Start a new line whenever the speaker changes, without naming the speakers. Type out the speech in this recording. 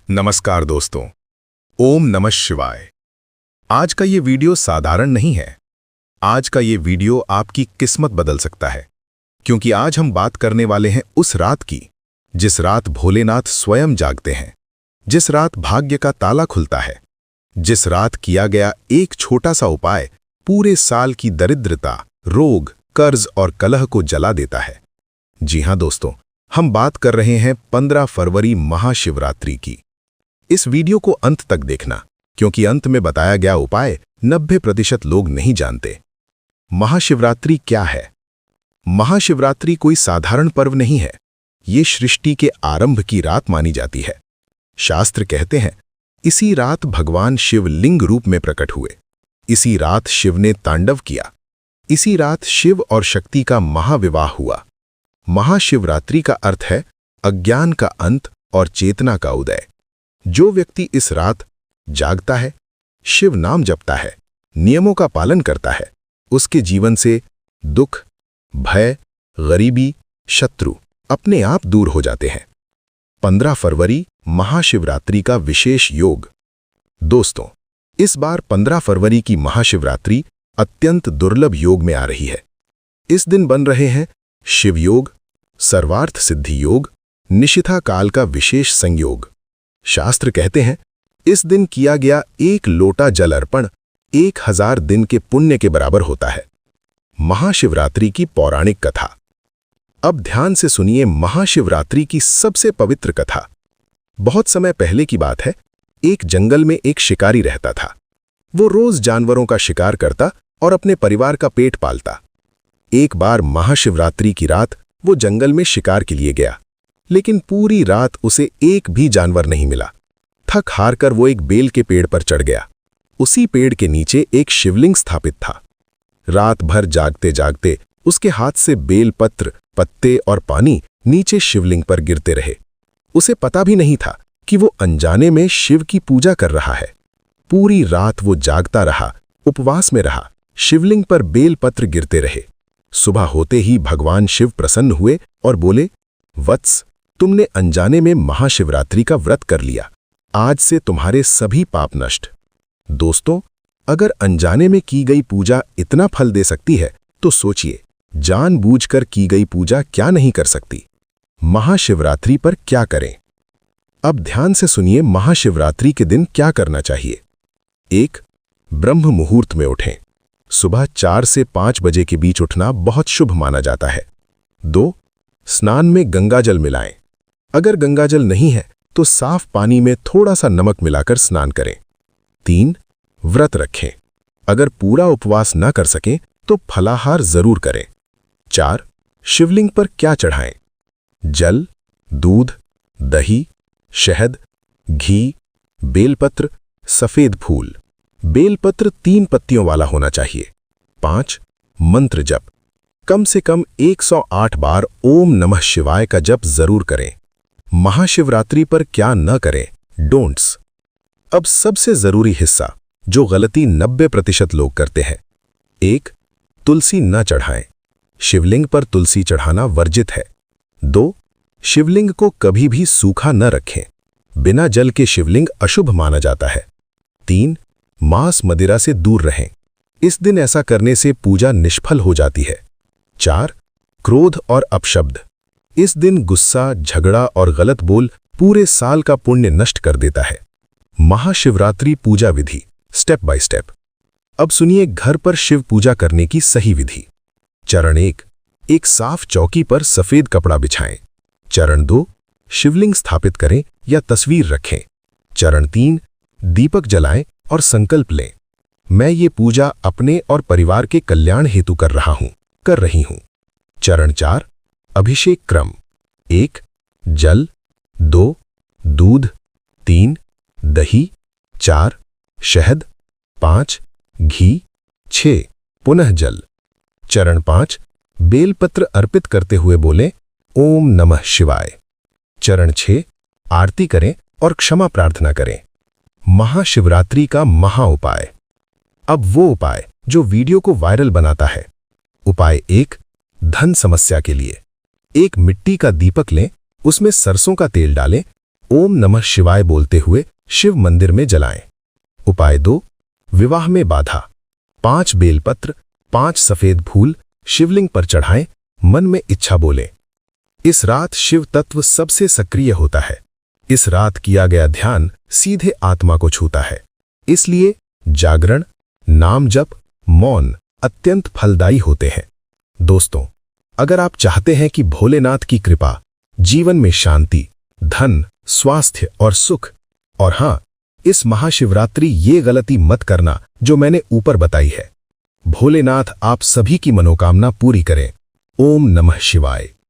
नमस्कार दोस्तों, ओम नमः शिवाय। आज का ये वीडियो साधारण नहीं है। आज का ये वीडियो आपकी किस्मत बदल सकता है, क्योंकि आज हम बात करने वाले हैं उस रात की, जिस रात भोलेनाथ स्वयं जागते हैं, जिस रात भाग्य का ताला खुलता है, जिस रात किया गया एक छोटा सा उपाय पूरे साल की दरिद्रता, रोग, कर्ज और कलह को जला देता है। जी हां दोस्तों, हम बात कर रहे हैं 15 फरवरी महाशिवरात्रि की। इस वीडियो को अंत तक देखना, क्योंकि अंत में बताया गया उपाय 90% लोग नहीं जानते। महाशिवरात्रि क्या है? महाशिवरात्रि कोई साधारण पर्व नहीं है। ये सृष्टि के आरंभ की रात मानी जाती है। शास्त्र कहते हैं, इसी रात भगवान शिव लिंग रूप में प्रकट हुए। इसी रात शिव ने तांडव किया। इसी रात शिव और शक्ति का महाविवाह हुआ। महाशिवरात्रि का अर्थ है अज्ञान का अंत और चेतना का उदय। जो व्यक्ति इस रात जागता है, शिव नाम जपता है, नियमों का पालन करता है, उसके जीवन से दुख, भय, गरीबी, शत्रु अपने आप दूर हो जाते हैं। 15 फरवरी महाशिवरात्रि का विशेष योग। दोस्तों, इस बार 15 फरवरी की महाशिवरात्रि अत्यंत दुर्लभ योग में आ रही है। इस दिन बन रहे हैं शिव योग, सर्वार्थ सिद्धि योग, निशिथा काल का विशेष संयोग। शास्त्र कहते हैं, इस दिन किया गया एक लोटा जल अर्पण 1000 दिन के पुण्य के बराबर होता है। महाशिवरात्रि की पौराणिक कथा। अब ध्यान से सुनिए महाशिवरात्रि की सबसे पवित्र कथा। बहुत समय पहले की बात है। एक जंगल में एक शिकारी रहता था। वो रोज जानवरों का शिकार करता और अपने परिवार का पेट पालता। एक बार महाशिवरात्रि की रात वो जंगल में शिकार के लिए गया, लेकिन पूरी रात उसे एक भी जानवर नहीं मिला। थक हार कर वो एक बेल के पेड़ पर चढ़ गया। उसी पेड़ के नीचे एक शिवलिंग स्थापित था। रात भर जागते जागते उसके हाथ से बेल पत्र, पत्ते और पानी नीचे शिवलिंग पर गिरते रहे। उसे पता भी नहीं था कि वो अनजाने में शिव की पूजा कर रहा है। पूरी रात वो जागता रहा, उपवास में रहा, शिवलिंग पर बेल पत्र गिरते रहे। सुबह होते ही भगवान शिव प्रसन्न हुए और बोले, वत्स, तुमने अनजाने में महाशिवरात्रि का व्रत कर लिया। आज से तुम्हारे सभी पाप नष्ट। दोस्तों, अगर अनजाने में की गई पूजा इतना फल दे सकती है, तो सोचिए जानबूझकर की गई पूजा क्या नहीं कर सकती। महाशिवरात्रि पर क्या करें? अब ध्यान से सुनिए महाशिवरात्रि के दिन क्या करना चाहिए। 1. ब्रह्म मुहूर्त में उठें। सुबह 4 से 5 बजे के बीच उठना बहुत शुभ माना जाता है। 2. स्नान में गंगाजल मिलाएं। अगर गंगाजल नहीं है तो साफ पानी में थोड़ा सा नमक मिलाकर स्नान करें। 3. व्रत रखें। अगर पूरा उपवास न कर सकें तो फलाहार जरूर करें। 4. शिवलिंग पर क्या चढ़ाएं? जल, दूध, दही, शहद, घी, बेलपत्र, सफेद फूल। बेलपत्र 3 पत्तियों वाला होना चाहिए। 5. मंत्र जप। कम से कम 108 बार ओम नमः शिवाय का जप जरूर करें। महाशिवरात्रि पर क्या न करें? डोंट्स। अब सबसे जरूरी हिस्सा, जो गलती 90% लोग करते हैं। 1. तुलसी न चढ़ाएं। शिवलिंग पर तुलसी चढ़ाना वर्जित है। 2. शिवलिंग को कभी भी सूखा न रखें। बिना जल के शिवलिंग अशुभ माना जाता है। 3. मांस मदिरा से दूर रहें। इस दिन ऐसा करने से पूजा निष्फल हो जाती है। 4. क्रोध और अपशब्द। इस दिन गुस्सा, झगड़ा और गलत बोल पूरे साल का पुण्य नष्ट कर देता है। महाशिवरात्रि पूजा विधि स्टेप बाय स्टेप। अब सुनिए घर पर शिव पूजा करने की सही विधि। चरण 1. एक साफ चौकी पर सफेद कपड़ा बिछाएं। चरण 2. शिवलिंग स्थापित करें या तस्वीर रखें। चरण 3. दीपक जलाएं और संकल्प लें, मैं ये पूजा अपने और परिवार के कल्याण हेतु कर रही हूं। चरण 4. अभिषेक क्रम। 1. जल, 2. दूध, 3. दही, 4. शहद, 5. घी, 6. पुनः जल। चरण 5. बेलपत्र अर्पित करते हुए बोलें, ओम नमः शिवाय। चरण 6. आरती करें और क्षमा प्रार्थना करें। महाशिवरात्रि का महा उपाय। अब वो उपाय जो वीडियो को वायरल बनाता है। उपाय 1. धन समस्या के लिए एक मिट्टी का दीपक लें, उसमें सरसों का तेल डालें, ओम नमः शिवाय बोलते हुए शिव मंदिर में जलाएं। उपाय 2, विवाह में बाधा। 5 बेलपत्र, 5 सफेद फूल शिवलिंग पर चढ़ाएं, मन में इच्छा बोलें। इस रात शिव तत्व सबसे सक्रिय होता है। इस रात किया गया ध्यान सीधे आत्मा को छूता है। इसलिए जागरण, नाम जप, मौन अत्यंत फलदायी होते हैं। दोस्तों, अगर आप चाहते हैं कि भोलेनाथ की कृपा, जीवन में शांति, धन, स्वास्थ्य और सुख, और हां, इस महाशिवरात्रि ये गलती मत करना जो मैंने ऊपर बताई है। भोलेनाथ आप सभी की मनोकामना पूरी करें। ओम नमः शिवाय।